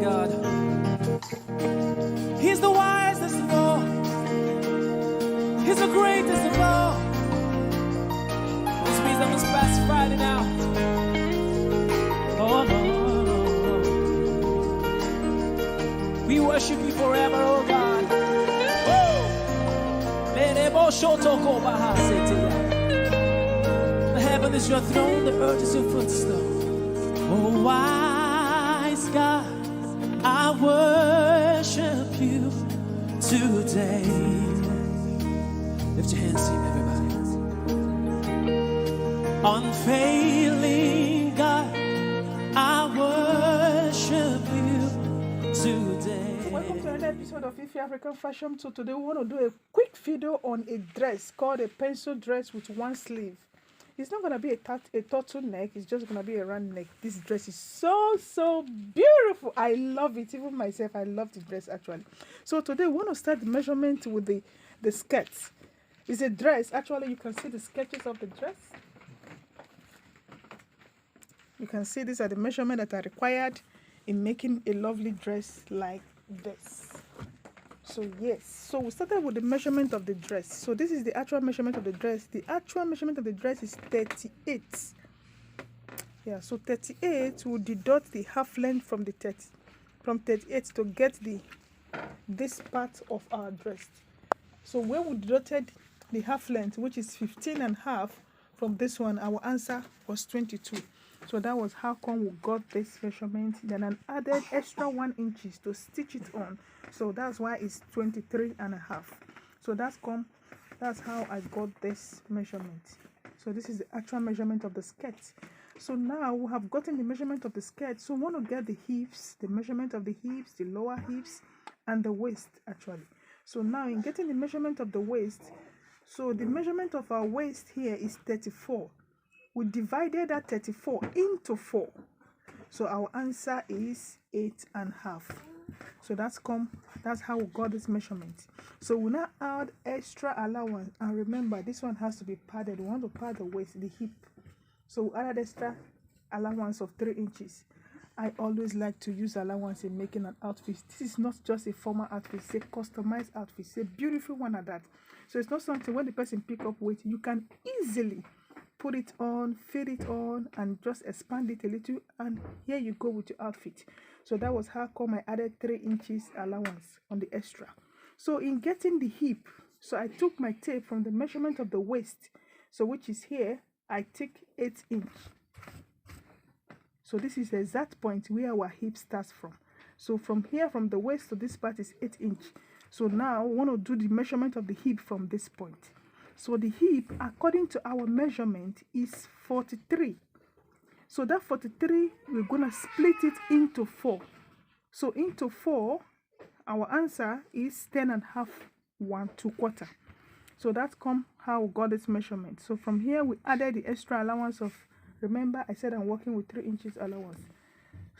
God. He's the wisest of all. He's the greatest of all. Which means I must pass Friday now. Oh, no. We worship you forever, oh God. The heaven is your throne, the earth is your footstool. Oh, wise God, I worship you today. Lift your hands, sing, everybody. Unfailing God, I worship you today. Welcome to another episode of Ife African Fashion. So today we want to do a quick video on a dress called a pencil dress with one sleeve. It's not going to be a turtleneck, it's just going to be a round neck. This dress is so beautiful. I love it. Even myself, I love the dress actually. So today we want to start the measurement with the skirt. It's a dress. Actually, you can see the sketches of the dress. You can see these are the measurements that are required in making a lovely dress like this. So yes, so we started with the measurement of the dress. So this is the actual measurement of the dress. The actual measurement of the dress is 38. Yeah, so 38 will deduct the half length from the 30, from 38 to get this part of our dress. So when we deducted the half length, which is 15 and a half from this one, our answer was 22. So that was how come we got this measurement. Then an added extra 1 inches to stitch it on. So that's why it's 23 and a half. So that's how I got this measurement. So this is the actual measurement of the skirt. So now we have gotten the measurement of the skirt. So we want to get the hips, the measurement of the hips, the lower hips, and the waist actually. So now in getting the measurement of the waist, so the measurement of our waist here is 34. We divided that 34 into 4. So our answer is 8.5. So that's how we got this measurement. So we now add extra allowance. And remember, this one has to be padded. We want to pad the waist, the hip. So we added extra allowance of 3 inches. I always like to use allowance in making an outfit. This is not just a formal outfit, it's a customized outfit. It's a beautiful one at that. So it's not something when the person pick up weight, you can easily put it on, fit it on, and just expand it a little, and here you go with your outfit. So that was how come I added 3 inches allowance on the extra. So in getting the hip, so I took my tape from the measurement of the waist, so which is here, I take 8 inch. So this is the exact point where our hip starts from. So from here, from the waist to this part is 8 inch. So now we want to do the measurement of the hip from this point. So the hip, according to our measurement, is 43. So that 43, we're going to split it into 4. So into 4, our answer is 10.5, 1 2/4. So that's how we got this measurement. So from here, we added the extra allowance of, remember I said I'm working with 3 inches allowance.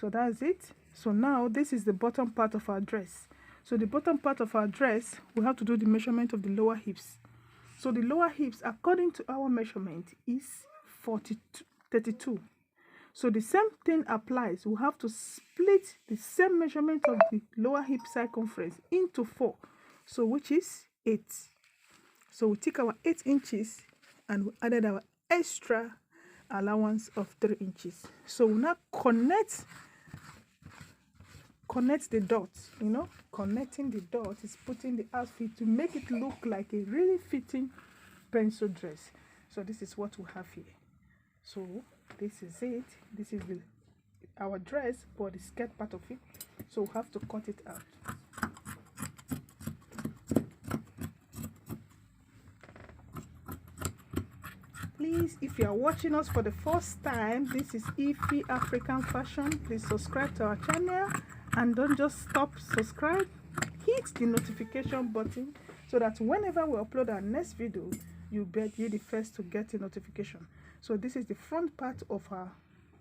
So that's it. So now this is the bottom part of our dress. So the bottom part of our dress, we have to do the measurement of the lower hips. So the lower hips, according to our measurement, is 32. So the same thing applies. We have to split the same measurement of the lower hip circumference into 4. So which is 8. So we take our 8 inches and we added our extra allowance of 3 inches. So we now connect the dots. Connecting the dot is putting the outfit to make it look like a really fitting pencil dress. So this is what we have here. So this is it. This is our dress, but the skirt part of it. So we have to cut it out. Please, if you are watching us for the first time, this is Ife African Fashion. Please subscribe to our channel. And don't just stop subscribe, hit the notification button so that whenever we upload our next video, you'll be the first to get a notification. So this is the front part of our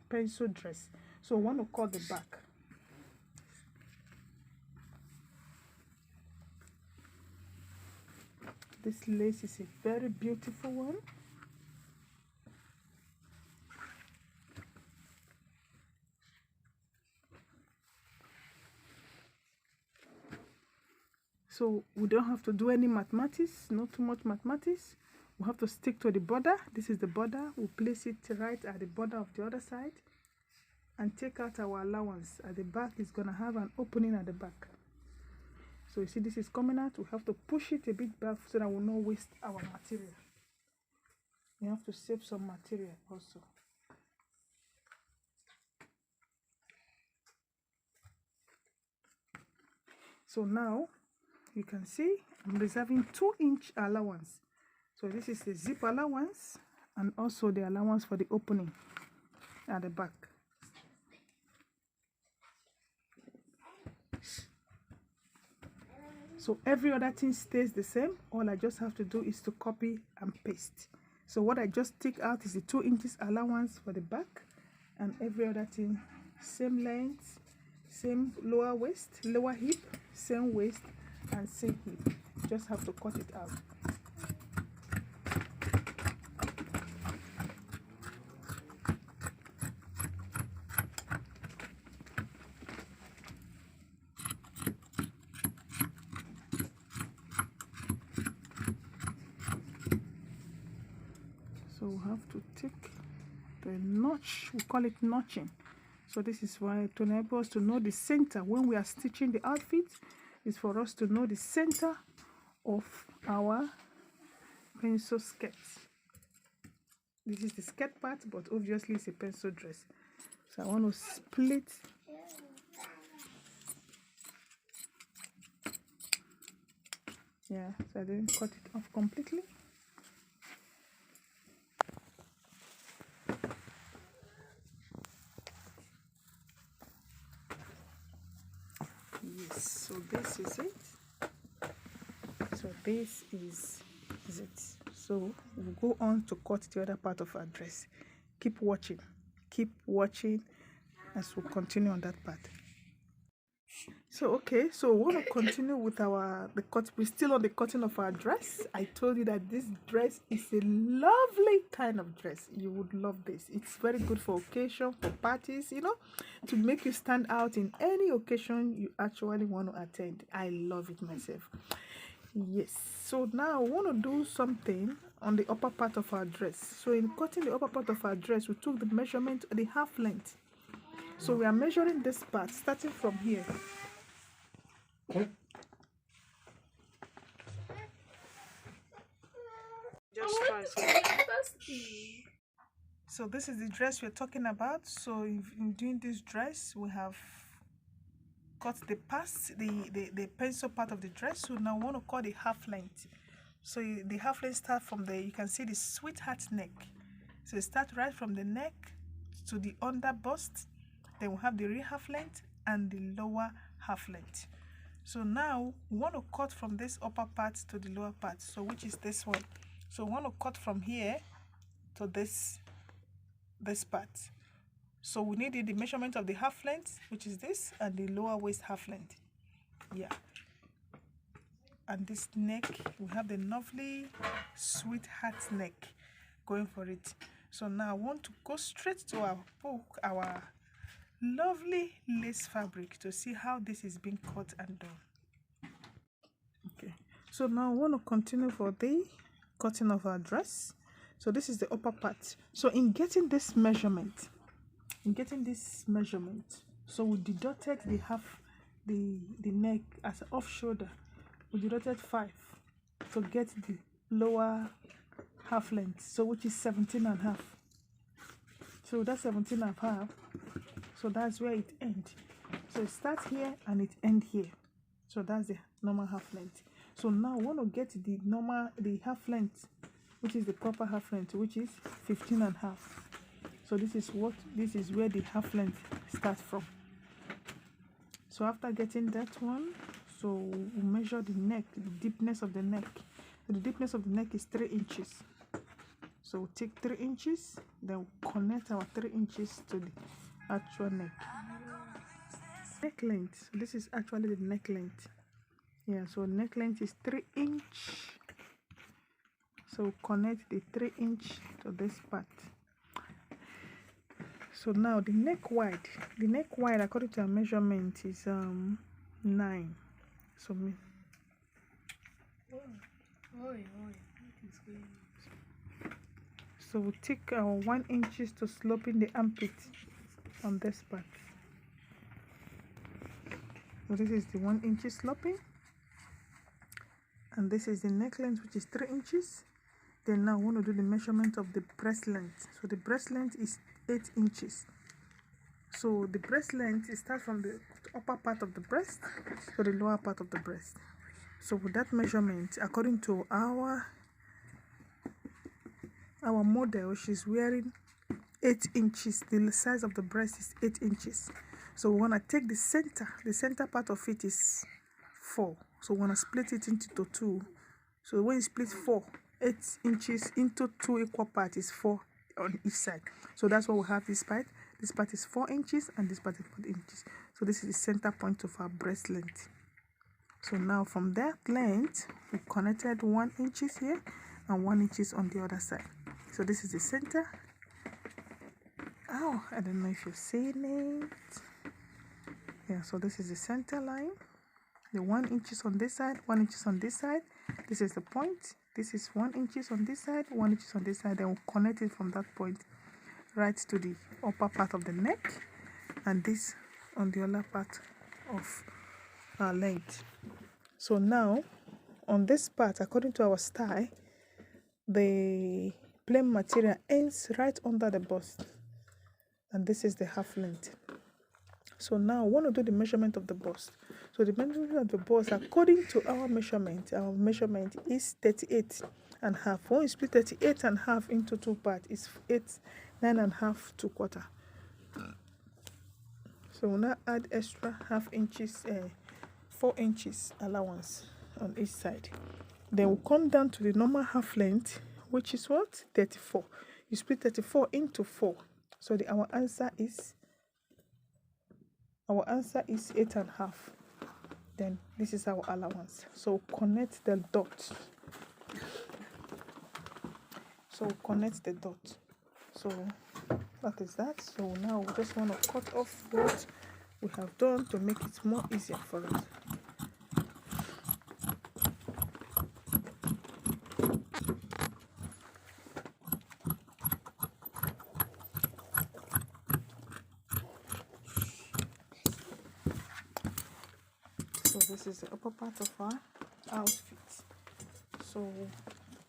pencil dress. So we want to cut the back. This lace is a very beautiful one. So we don't have to do any mathematics, not too much mathematics. We have to stick to the border. This is the border. We'll place it right at the border of the other side and take out our allowance. At the back, it's going to have an opening at the back. So you see this is coming out. We have to push it a bit back so that we'll not waste our material. We have to save some material also. So now you can see I'm reserving 2-inch allowance. So this is the zip allowance and also the allowance for the opening at the back. So every other thing stays the same. All I just have to do is to copy and paste. So what I just take out is the 2 inches allowance for the back, and every other thing same length, same lower waist, lower hip, same waist and same hip. Just have to cut it out. So we have to take the notch, we call it notching. So this is why to enable us to know the center when we are stitching the outfit, is for us to know the center of our pencil skirt. This is the skirt part, but obviously it's a pencil dress. So I want to split so I didn't cut it off completely. Yes, so this is it. So this is it. So we'll go on to cut the other part of our dress. Keep watching as we continue on that part. So okay, so we want to continue with the cut. We're still on the cutting of our dress. I told you that this dress is a lovely kind of dress. You would love this. It's very good for occasion, for parties, you know, to make you stand out in any occasion you actually want to attend. I love it myself. Yes, so now I want to do something on the upper part of our dress. So in cutting the upper part of our dress, we took the measurement of the half length. So we are measuring this part starting from here. Just try. So this is the dress we're talking about. So in doing this dress, we have cut the pencil part of the dress. So now we want to cut the half length. So the half length start from the, you can see the sweetheart neck. So start right from the neck to the under bust. Then we have the rear half length and the lower half length. So now we want to cut from this upper part to the lower part, so which is this one. So we want to cut from here to this part. So we need the measurement of the half length, which is this, and the lower waist half length. Yeah. And this neck, we have the lovely sweetheart neck going for it. So now I want to go straight to our lovely lace fabric to see how this is being cut and done. Okay, so now I want to continue for the cutting of our dress. So this is the upper part. So in getting this measurement, so we deducted the neck as an off shoulder. We deducted 5 to get the lower half length, so which is 17.5. So that's 17.5. So that's where it ends. So it starts here and it ends here. So that's the normal half length. So now I want to get the half length, which is the proper half length, which is 15.5. So this is where the half length starts from. So after getting that one, so we measure the neck, the deepness of the neck. So the deepness of the neck is 3 inches. So we take 3 inches, then we connect our 3 inches to the actual neck. Neck length. So this is actually the neck length. Yeah, so neck length is 3 inch. So connect the 3 inch to this part. So now the neck wide according to our measurement is 9. So So we take our 1 inches to slope in the armpit on this part. So this is the 1 inch sloping, and this is the neck length, which is 3 inches. Then now we want to do the measurement of the breast length. So the breast length is 8 inches. So the breast length, it starts from the upper part of the breast to the lower part of the breast. So with that measurement, according to our model, she's wearing 8 inches. The size of the breast is 8 inches. So we want to take the center part of it is 4. So we want to split it into 2. So when you split 8 inches into 2 equal parts is 4 on each side. So that's what we have this part. This part is 4 inches and this part is 4 inches. So this is the center point of our breast length. So now from that length, we connected 1 inches here and 1 inches on the other side. So this is the center. Oh, I don't know if you're seeing it. Yeah, so this is the center line. The 1 inches on this side, 1 inches on this side. This is the point. This is 1 inches on this side, 1 inches on this side. Then we'll connect it from that point right to the upper part of the neck, and this on the other part of our length. So now on this part, according to our style, the plain material ends right under the bust, and this is the half length. So now I want to do the measurement of the bust. So the measurement of the bust, according to our measurement is 38.5. When you split 38.5 into 2 parts, it's 9.5 2/4. So we'll now add extra half inches, 4 inches allowance on each side. Then we'll come down to the normal half length, which is what? 34. You split 34 into 4. So our answer is 8.5. Then this is our allowance. So connect the dot. So connect the dot. So that is that. So now we just want to cut off what we have done to make it more easier for us. So this is the upper part of our outfit. So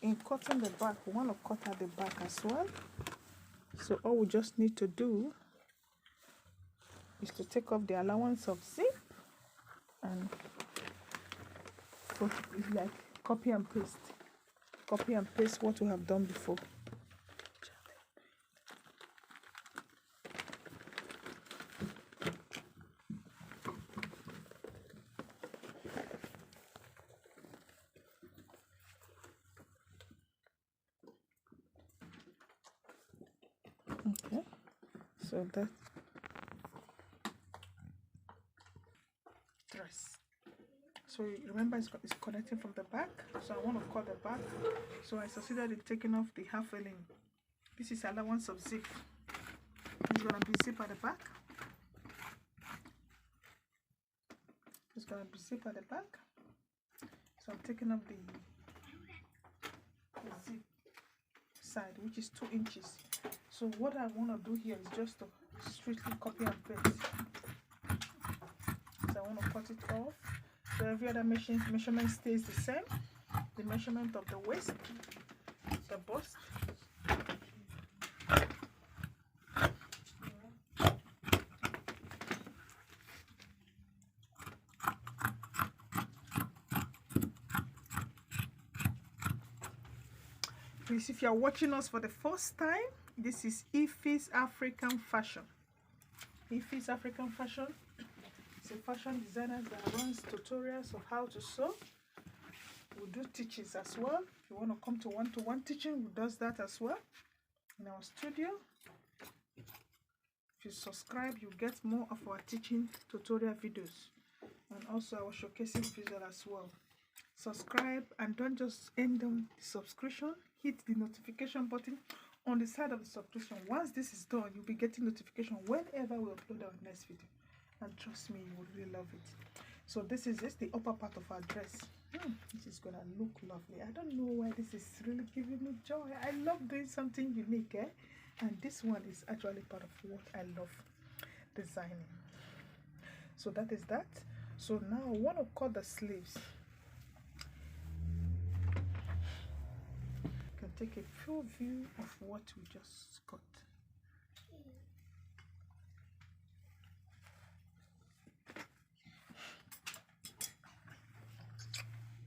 in cutting the back, we want to cut out the back as well. So all we just need to do is to take off the allowance of zip and put it like copy and paste what we have done before. Okay, so that dress. So remember, it's connecting from the back. So I want to cut the back. So I succeeded in taking off the half filling. This is allowance of zip. It's gonna be zip at the back. It's gonna be zip at the back. So I'm taking off the zip side, which is 2 inches. So what I want to do here is just to strictly copy and paste. So I want to cut it off. So every other measurement stays the same. The measurement of the waist, the bust, please, if you are watching us for the first time, this is Slveeses African Fashion. Slveeses African Fashion is a fashion designer that runs tutorials of how to sew. We do teachings as well. If you want to come to one-to-one teaching, we does that as well in our studio. If you subscribe, you get more of our teaching tutorial videos and also our showcasing visual as well. Subscribe and don't just end on the subscription. Hit the notification button on the side of the subscription. Once this is done, you'll be getting notification whenever we upload our next video, and trust me, you will really love it. So this is just the upper part of our dress. This is gonna look lovely. I don't know why this is really giving me joy. I love doing something unique, and this one is actually part of what I love designing. So that is that. So now I want to cut the sleeves. You can take a full view of what we just cut.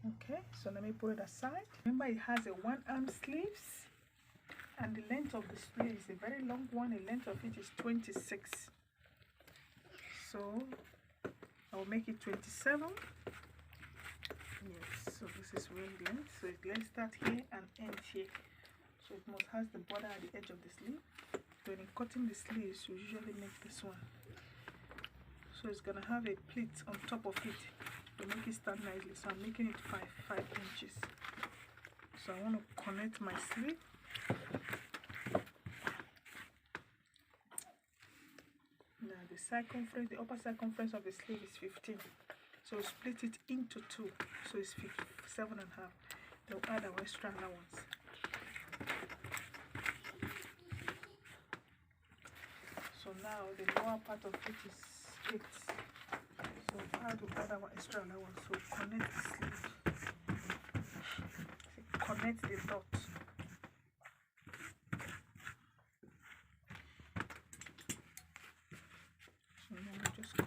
Okay, so let me put it aside. Remember, it has a 1-arm sleeves, and the length of the sleeve is a very long one. The length of it is 26. So I'll make it 27. Yes, so this is real length. So let's start here and end here. So it must have the border at the edge of the sleeve. When in cutting the sleeves, we usually make this one. So it's gonna have a pleat on top of it to make it stand nicely. So I'm making it 5 inches. So I want to connect my sleeve. Now the circumference, the upper circumference of the sleeve is 15. So split it into 2. So it's 7.5. They'll add our extra allowance. So now the lower part of it is 8. So how to add our extra allowance? So connect the sleeve. Connect the dot. So now we just cut.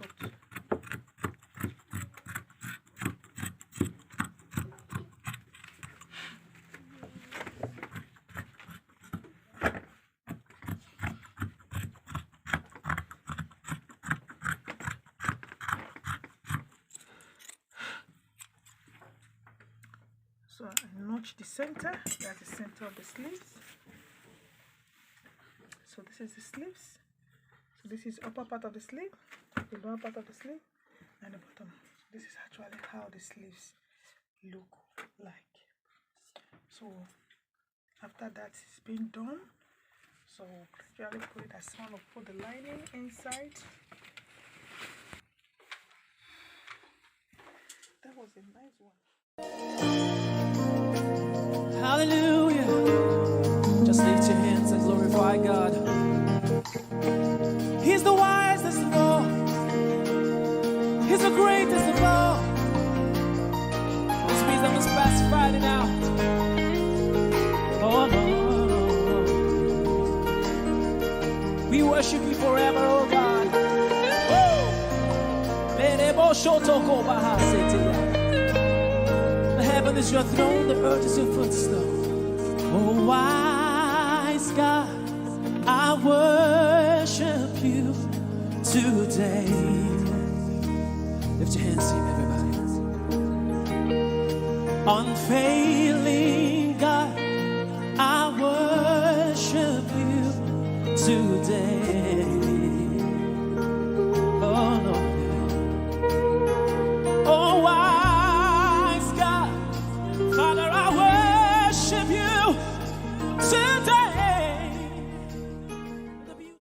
So I notch the center. That's the center of the sleeves. So this is the sleeves. So this is upper part of the sleeve, the lower part of the sleeve, and the bottom. This is actually how the sleeves look like. So after that it's been done, so gradually put it as one, put the lining inside. That was a nice one. Hallelujah. Just lift your hands and glorify God. He's the wisest of all. He's the greatest of all. His wisdom is past Friday now. Oh no. We worship you forever, oh God. The heaven is your throne, the earth is your footstool. Oh, wise God, I worship you today. Lift your hands, sing, everybody. Unfailing God, I worship you today.